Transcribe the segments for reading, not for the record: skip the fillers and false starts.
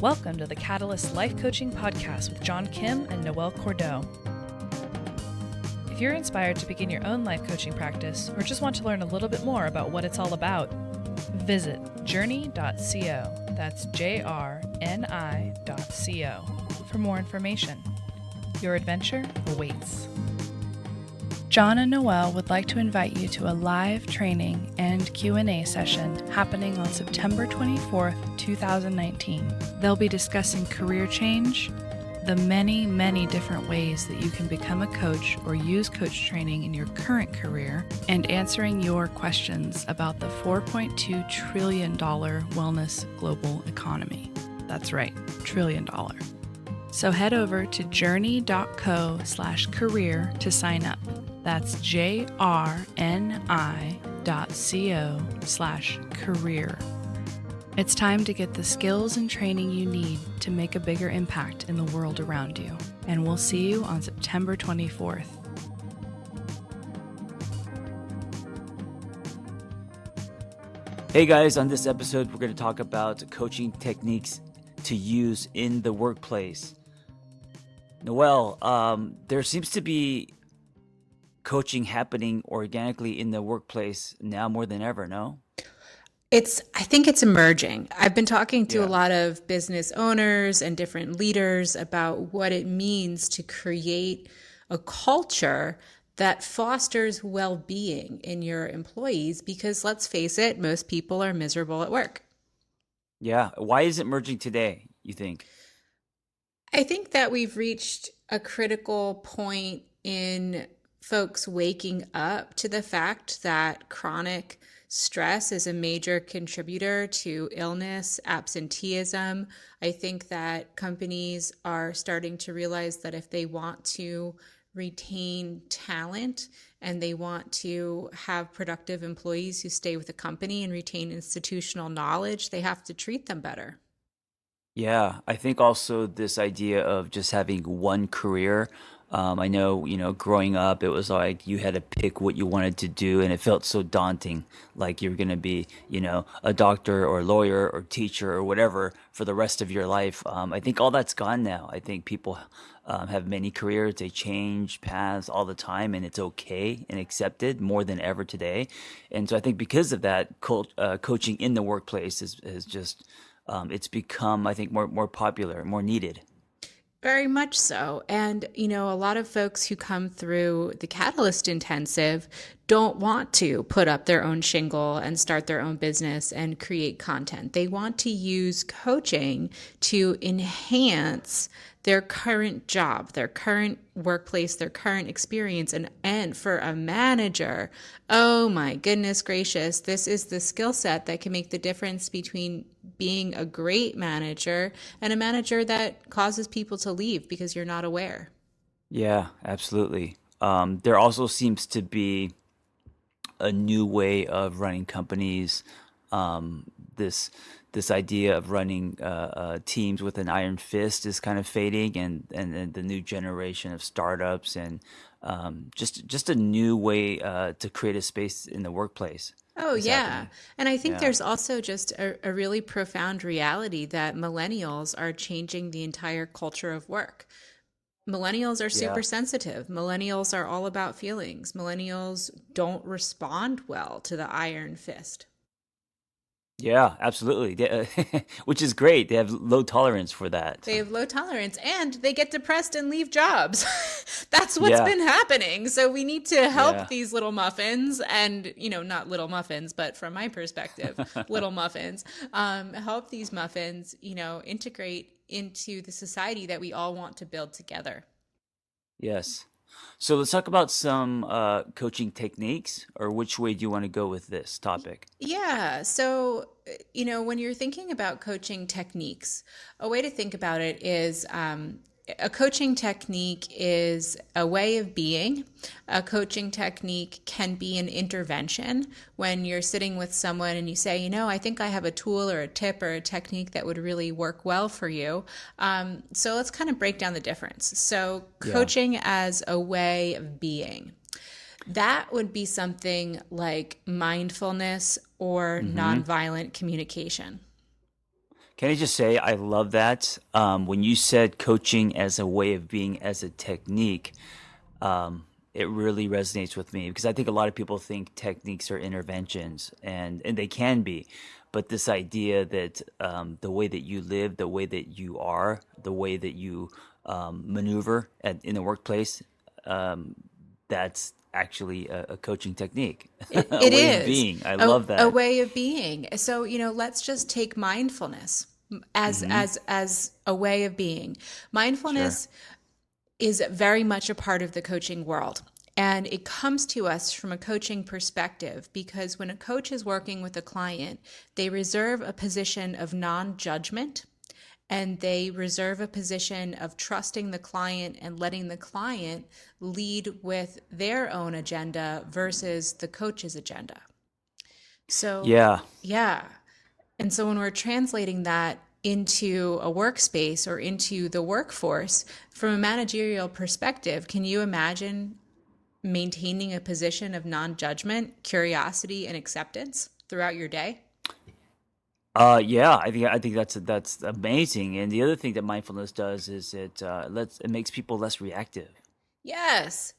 Welcome to the Catalyst Life Coaching Podcast with John Kim and Noelle Cordeaux. If you're inspired to begin your own life coaching practice or just want to learn a little bit more about what it's all about, visit JRNI.co. That's JRNI.co for more information. Your adventure awaits. John and Noelle would like to invite you to a live training and Q&A session happening on September 24th, 2019. They'll be discussing career change, the many, many different ways that you can become a coach or use coach training in your current career, and answering your questions about the $4.2 trillion wellness global economy. That's right, $1 trillion. So head over to JRNI.co/career to sign up. That's JRNI.co/career. It's time to get the skills and training you need to make a bigger impact in the world around you. And we'll see you on September 24th. Hey guys, on this episode, we're going to talk about coaching techniques to use in the workplace. Noelle, there seems to be coaching happening organically in the workplace now more than ever, no? I think it's emerging. I've been talking to a lot of business owners and different leaders about what it means to create a culture that fosters well-being in your employees, because let's face it, most people are miserable at work. Yeah. Why is it emerging today, you think? I think that we've reached a critical point in folks waking up to the fact that chronic stress is a major contributor to illness, absenteeism. I think that companies are starting to realize that if they want to retain talent and they want to have productive employees who stay with the company and retain institutional knowledge, they have to treat them better. Yeah, I think also this idea of just having one career. I know, growing up, it was like you had to pick what you wanted to do, and it felt so daunting, like you were going to be, a doctor or lawyer or teacher or whatever for the rest of your life. I think all that's gone now. I think people have many careers. They change paths all the time, and it's okay and accepted more than ever today. And so I think because of that, coaching in the workplace is just, it's become, I think, more popular, more needed. Very much so. And, a lot of folks who come through the Catalyst Intensive don't want to put up their own shingle and start their own business and create content. They want to use coaching to enhance their current job, their current workplace, their current experience. And for a manager, oh my goodness gracious, this is the skill set that can make the difference between being a great manager and a manager that causes people to leave because you're not aware. Yeah, absolutely. There also seems to be a new way of running companies. This idea of running teams with an iron fist is kind of fading, and the new generation of startups and just a new way to create a space in the workplace. Oh, is yeah. happening. And I think Yeah. there's also just a really profound reality that millennials are changing the entire culture of work. Millennials are super Yeah. sensitive. Millennials are all about feelings. Millennials don't respond well to the iron fist. Yeah, absolutely. Which is great. They have low tolerance for that. They have low tolerance and they get depressed and leave jobs. That's what's Yeah. been happening. So we need to help Yeah. these little muffins and, not little muffins, but from my perspective, little muffins, help these muffins, integrate into the society that we all want to build together. Yes. So let's talk about some coaching techniques, or which way do you want to go with this topic? Yeah. So, when you're thinking about coaching techniques, a way to think about it is a coaching technique is a way of being. A coaching technique can be an intervention when you're sitting with someone and you say, I think I have a tool or a tip or a technique that would really work well for you. So let's kind of break down the difference. So Yeah. coaching as a way of being. That would be something like mindfulness or nonviolent communication. Can I just say I love that. When you said coaching as a way of being, as a technique, it really resonates with me because I think a lot of people think techniques are interventions, and they can be, but this idea that the way that you live, the way that you are, the way that you maneuver in the workplace, that's actually a coaching technique, a It way of is being. I love a that. way of being. So, let's just take mindfulness Hmm. as a way of being. Sure. Mindfulness is very much a part of the coaching world. And it comes to us from a coaching perspective because when a coach is working with a client, they reserve a position of non judgment and they reserve a position of trusting the client and letting the client lead with their own agenda versus the coach's agenda. So, Yeah. yeah. And so when we're translating that into a workspace or into the workforce, from a managerial perspective, can you imagine maintaining a position of non judgment, curiosity, and acceptance throughout your day? Yeah, I think that's amazing. And the other thing that mindfulness does is it makes people less reactive, Yes,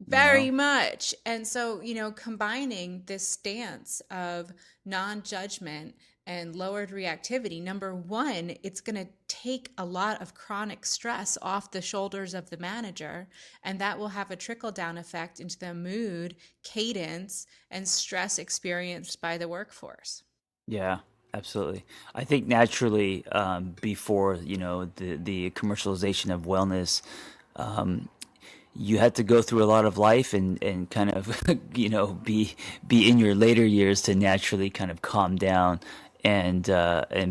you know? very much. And so, combining this stance of non judgment and lowered reactivity, number one, it's going to take a lot of chronic stress off the shoulders of the manager, and that will have a trickle down effect into the mood, cadence, and stress experienced by the workforce. Yeah, absolutely. I think naturally, before, the commercialization of wellness, you had to go through a lot of life and kind of, be in your later years to naturally kind of calm down and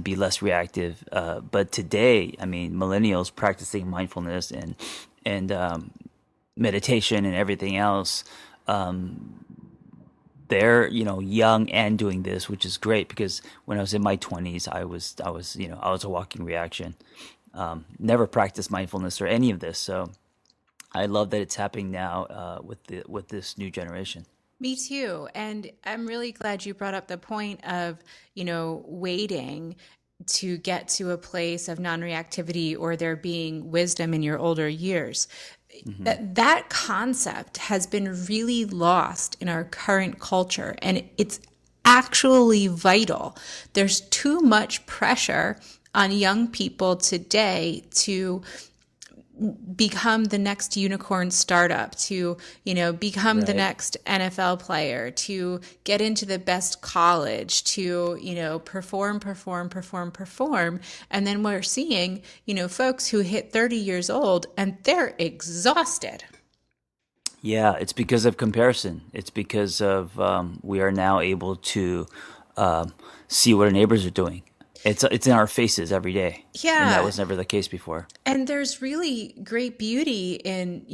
be less reactive. But today, I mean, millennials practicing mindfulness and meditation and everything else, they're young and doing this, which is great because when I was in my 20s, I was a walking reaction. Never practiced mindfulness or any of this, so I love that it's happening now with this new generation. Me too. And I'm really glad you brought up the point of, waiting to get to a place of non-reactivity or there being wisdom in your older years. Hmm. That concept has been really lost in our current culture, and it's actually vital. There's too much pressure on young people today to become the next unicorn startup, to become the Right. next NFL player, to get into the best college, to perform, and then we're seeing folks who hit 30 years old and they're exhausted. Yeah, it's because of comparison. It's because of we are now able to um, see what our neighbors are doing. It's in our faces every day, and that Yeah. was never the case before. And there's really great beauty in,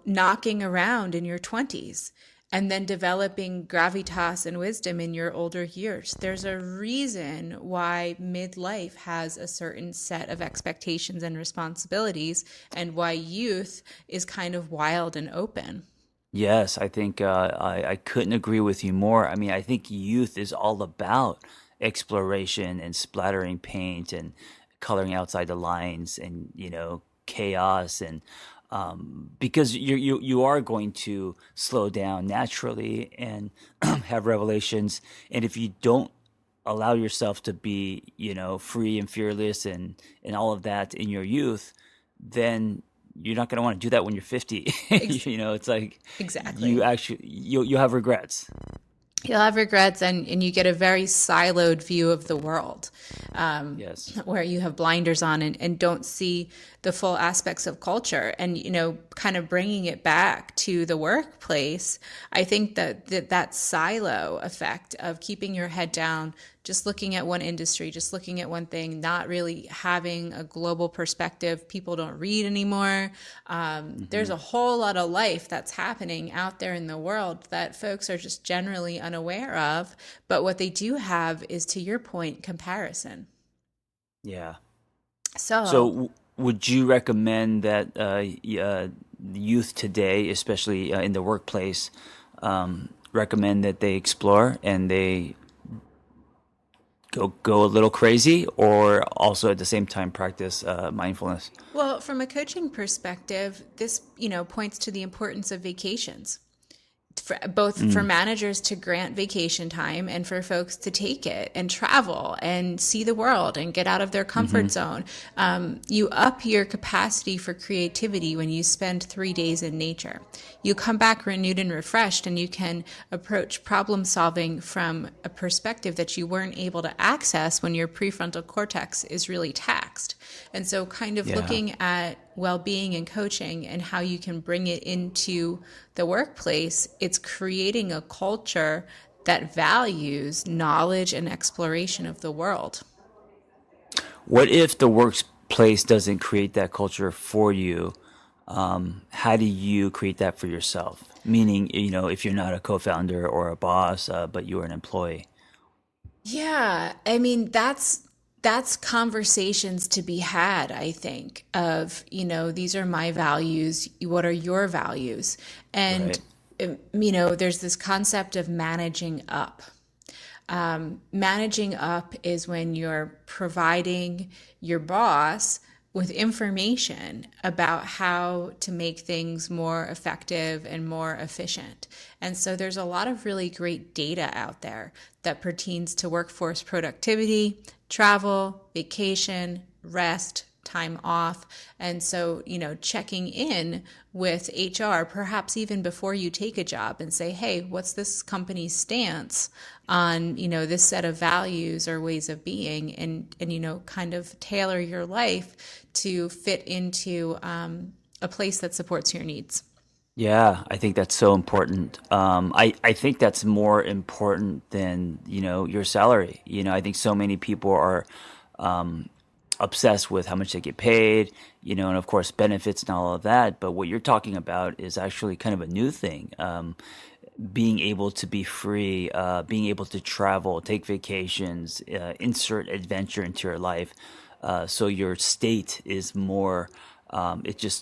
knocking around in your 20s and then developing gravitas and wisdom in your older years. There's a reason why midlife has a certain set of expectations and responsibilities, and why youth is kind of wild and open. Yes, I think I couldn't agree with you more. I mean, I think youth is all about exploration and splattering paint and coloring outside the lines and chaos and because you are going to slow down naturally and have revelations, and if you don't allow yourself to be free and fearless and all of that in your youth, then you're not going to want to do that when you're 50. Ex- It's like exactly. you'll have regrets. You'll have regrets, and you get a very siloed view of the world, Yes. where you have blinders on and don't see the full aspects of culture. And kind of bringing it back to the workplace, I think that silo effect of keeping your head down, just looking at one industry, just looking at one thing, not really having a global perspective. People don't read anymore. There's Hmm. a whole lot of life that's happening out there in the world that folks are just generally unaware of. But what they do have is, to your point, comparison. Yeah. So, So, would you recommend that the youth today, especially in the workplace, recommend that they explore and they go a little crazy, or also at the same time practice mindfulness? Well, from a coaching perspective, this, points to the importance of vacations. Both for Mm, managers to grant vacation time and for folks to take it and travel and see the world and get out of their hmm. comfort zone. You up your capacity for creativity when you spend 3 days in nature. You come back renewed and refreshed, and you can approach problem solving from a perspective that you weren't able to access when your prefrontal cortex is really taxed. And so, kind of Yeah. looking at well-being and coaching and how you can bring it into the workplace, it's creating a culture that values knowledge and exploration of the world. What if the workplace doesn't create that culture for you? How do you create that for yourself? Meaning, if you're not a co-founder or a boss, but you're an employee. Yeah, I mean that's conversations to be had, I think, of, these are my values, what are your values? And Right. there's this concept of managing up. Managing up is when you're providing your boss with information about how to make things more effective and more efficient. And so there's a lot of really great data out there that pertains to workforce productivity, travel, vacation, rest, time off. And so, checking in with HR, perhaps even before you take a job, and say, hey, what's this company's stance on, this set of values or ways of being, and kind of tailor your life to fit into a place that supports your needs. Yeah, I think that's so important. I think that's more important than, your salary. I think so many people are obsessed with how much they get paid, and of course benefits and all of that. But what you're talking about is actually kind of a new thing. Being able to be free, being able to travel, take vacations, insert adventure into your life. So your state is more,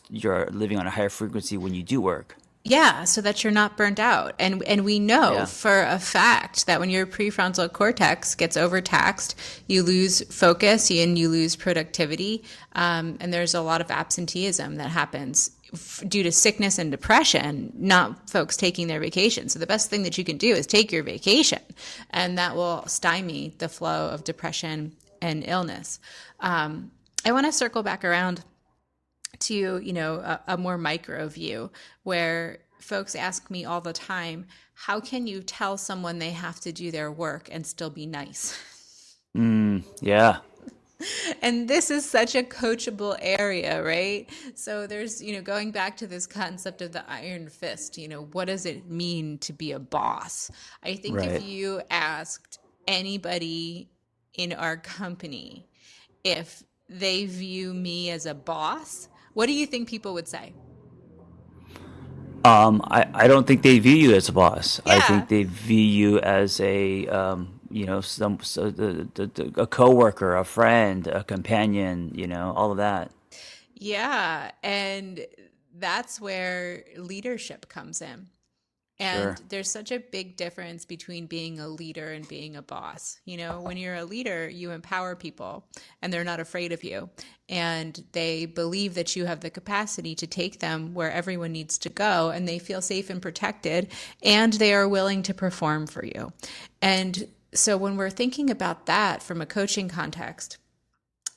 you're living on a higher frequency when you do work. Yeah, so that you're not burnt out. And we know Yeah. for a fact that when your prefrontal cortex gets overtaxed, you lose focus and you lose productivity. And there's a lot of absenteeism that happens due to sickness and depression, not folks taking their vacation. So the best thing that you can do is take your vacation, and that will stymie the flow of depression and illness. I want to circle back around to, a more micro view, where folks ask me all the time, how can you tell someone they have to do their work and still be nice? Yeah. And this is such a coachable area, right? So there's, going back to this concept of the iron fist, what does it mean to be a boss? I think if Right. you asked anybody in our company if they view me as a boss, what do you think people would say? I don't think they view you as a boss. I Yeah. think they view you as a, a coworker, a friend, a companion, all of that. Yeah. And that's where leadership comes in. And Sure. there's such a big difference between being a leader and being a boss. When you're a leader, you empower people and they're not afraid of you. And they believe that you have the capacity to take them where everyone needs to go, and they feel safe and protected, and they are willing to perform for you. And so when we're thinking about that from a coaching context,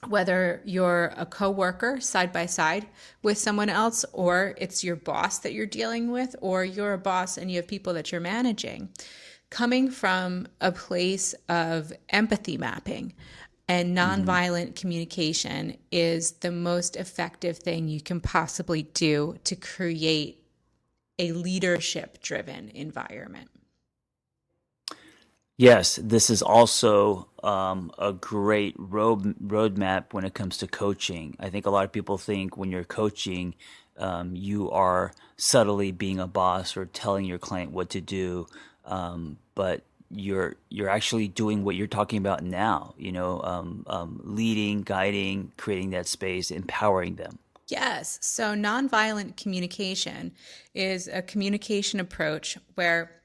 whether you're a coworker side by side with someone else, or it's your boss that you're dealing with, or you're a boss and you have people that you're managing, coming from a place of empathy mapping and Hmm. nonviolent communication is the most effective thing you can possibly do to create a leadership driven environment. Yes, this is also a great roadmap when it comes to coaching. I think a lot of people think when you're coaching, you are subtly being a boss or telling your client what to do, but you're actually doing what you're talking about now. Leading, guiding, creating that space, empowering them. Yes. So nonviolent communication is a communication approach where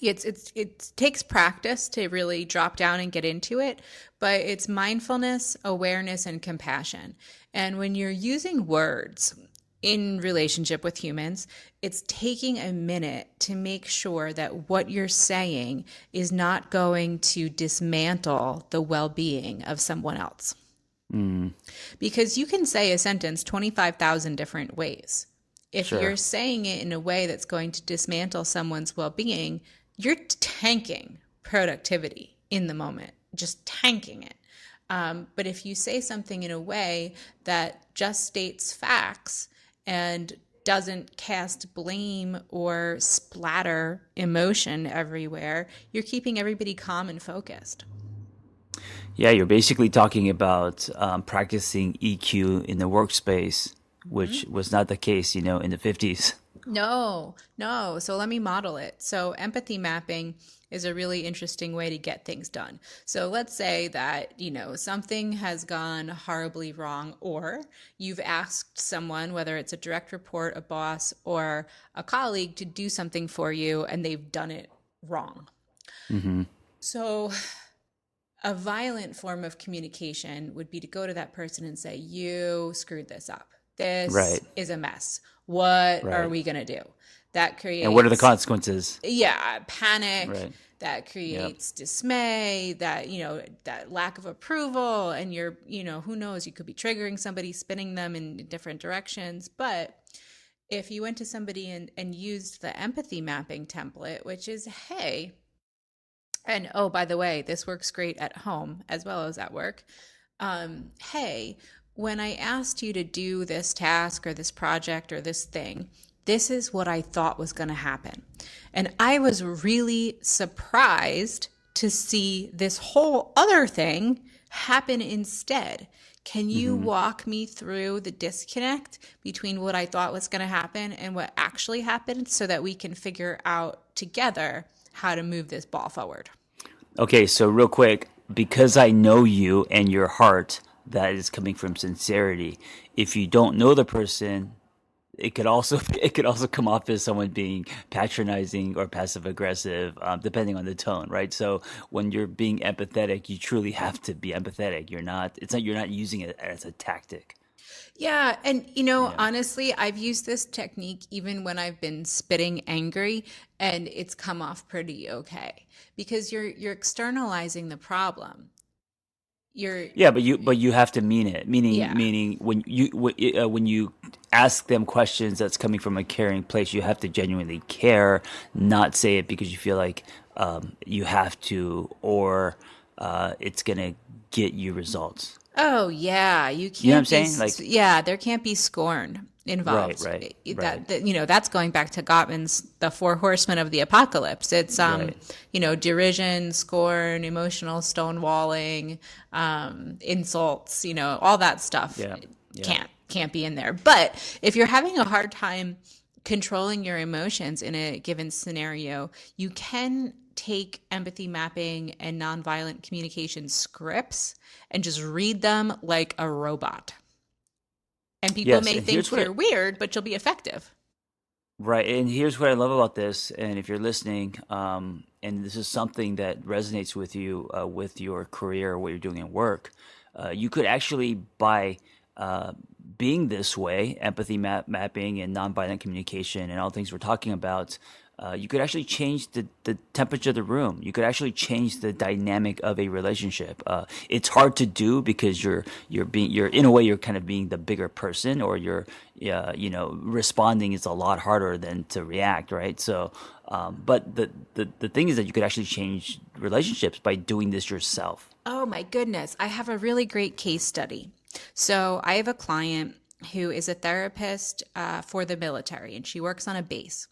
It takes practice to really drop down and get into it, but it's mindfulness, awareness, and compassion. And when you're using words in relationship with humans, it's taking a minute to make sure that what you're saying is not going to dismantle the well-being of someone else. Because you can say a sentence 25,000 different ways. If you're Sure. saying it in a way that's going to dismantle someone's well-being, you're tanking productivity in the moment, just tanking it. But if you say something in a way that just states facts and doesn't cast blame or splatter emotion everywhere, you're keeping everybody calm and focused. Yeah, you're basically talking about practicing EQ in the workspace, which was not the case, in the 50s. No, no. So let me model it. So empathy mapping is a really interesting way to get things done. So let's say that, something has gone horribly wrong, or you've asked someone, whether it's a direct report, a boss, or a colleague, to do something for you and they've done it wrong. Hmm. So a violent form of communication would be to go to that person and say, "You screwed this up. This Right, is a mess. What are right. we going to do?" That And what are the creates, consequences? yeah, panic. Right. That Yep. creates dismay, that lack of approval. And who knows, you could be triggering somebody, spinning them in different directions. But if you went to somebody and used the empathy mapping template, which is, hey, and oh, by the way, this works great at home as well as at work. Hey, when I asked you to do this task or this project or this thing, this is what I thought was going to happen. And I was really surprised to see this whole other thing happen instead. Can you Hmm. walk me through the disconnect between what I thought was going to happen and what actually happened so that we can figure out together how to move this ball forward? Okay, so real quick, because I know you and your heart, that is coming from sincerity. If you don't know the person, it could also it could also come off as someone being patronizing or passive aggressive, depending on the tone, right? So when you're being empathetic, you truly have to be empathetic. You're not using it as a tactic. Yeah, and Yeah. honestly, I've used this technique even when I've been spitting angry, and it's come off pretty okay because you're externalizing the problem. You're Yeah, but you have to mean it. Meaning Yeah. meaning when you ask them questions that's coming from a caring place, you have to genuinely care, not say it because you feel like you have to, or it's gonna get you results. Oh yeah, you You know what I'm can't be. saying? Like, Yeah, there can't be scorn right, involved. right, right, That's going back to Gottman's The Four Horsemen of the Apocalypse. It's right. derision, scorn, emotional stonewalling, insults. All that stuff Yeah, yeah. can't be in there. But if you're having a hard time controlling your emotions in a given scenario, you can take empathy mapping and nonviolent communication scripts and just read them like a robot. And people Yes, may and here's think what you're weird, but you'll be effective. right, and here's what I love about this. And if you're listening, and this is something that resonates with you, with your career, what you're doing at work, you could actually, by uh, being this way, empathy mapping and nonviolent communication and all things we're talking about, you could actually change the temperature of the room. You could actually change the dynamic of a relationship. It's hard to do because you're in a way you're kind of being the bigger person, or you're responding is a lot harder than to react, right? So, but the thing is that you could actually change relationships by doing this yourself. Oh my goodness. I have a really great case study. So I have a client who is a therapist for the military, and she works on a base.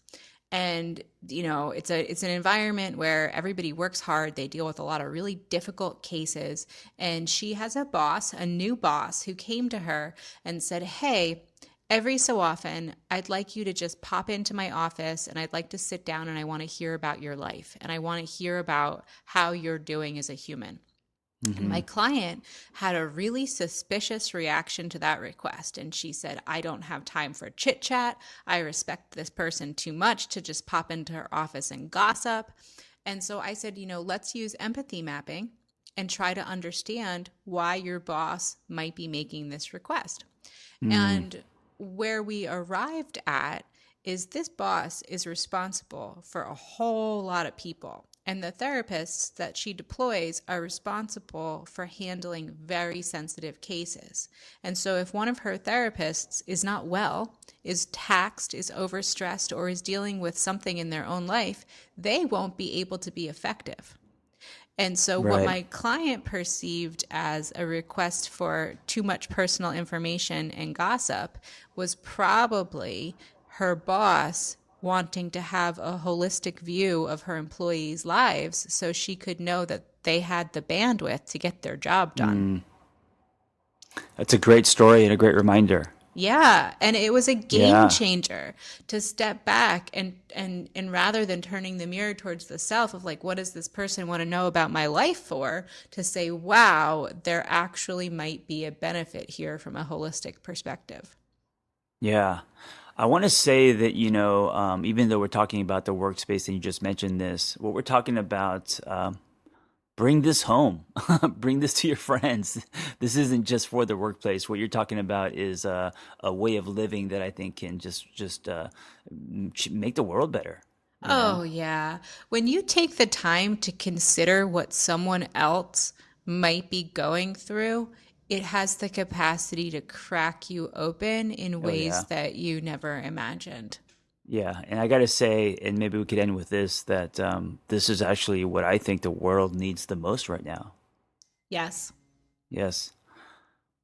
And it's an environment where everybody works hard. They deal with a lot of really difficult cases. And she has a boss, a new boss, who came to her and said, "Hey, every so often, I'd like you to just pop into my office, and I'd like to sit down, and I want to hear about your life, and I want to hear about how you're doing as a human." And my client had a really suspicious reaction to that request. And she said, I don't have time for chit chat. I respect this person too much to just pop into her office and gossip. And so I said, let's use empathy mapping and try to understand why your boss might be making this request. And where we arrived at is this boss is responsible for a whole lot of people. And the therapists that she deploys are responsible for handling very sensitive cases. And so if one of her therapists is not well, is taxed, is overstressed, or is dealing with something in their own life, they won't be able to be effective. And so what my client perceived as a request for too much personal information and gossip was probably her boss wanting to have a holistic view of her employees' lives so she could know that they had the bandwidth to get their job done. That's a great story and a great reminder. Yeah, and it was a game changer to step back and rather than turning the mirror towards the self of like, what does this person want to know about my life for, to say, wow, there actually might be a benefit here from a holistic perspective. Yeah. I want to say that, even though we're talking about the workspace and you just mentioned this, what we're talking about, bring this home, bring this to your friends. This isn't just for the workplace. What you're talking about is a way of living that I think can just make the world better. Oh, yeah. When you take the time to consider what someone else might be going through, it has the capacity to crack you open in ways that you never imagined. Yeah, and I got to say, and maybe we could end with this, that this is actually what I think the world needs the most right now. Yes. Yes.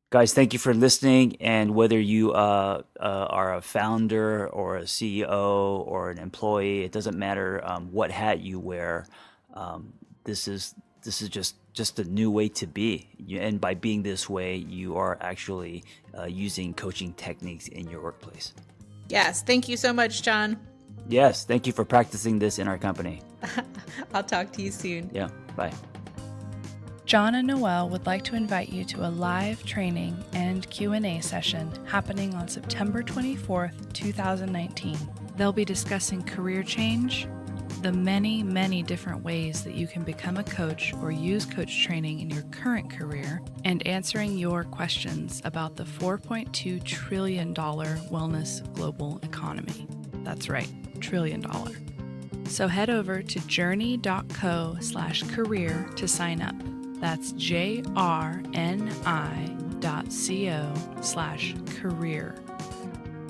Guys, thank you for listening. And whether you are a founder or a CEO or an employee, it doesn't matter what hat you wear. This is just a new way to be. And by being this way, you are actually using coaching techniques in your workplace. Yes. Thank you so much, John. Yes. Thank you for practicing this in our company. I'll talk to you soon. Yeah. Bye. John and Noelle would like to invite you to a live training and Q&A session happening on September 24th, 2019. They'll be discussing career change, the many, many different ways that you can become a coach or use coach training in your current career, and answering your questions about the $4.2 trillion wellness global economy. That's right, $1 trillion. So head over to JRNI.co/career to sign up. That's JRNI.co/career.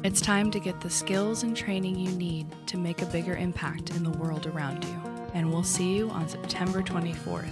It's time to get the skills and training you need to make a bigger impact in the world around you. And we'll see you on September 24th.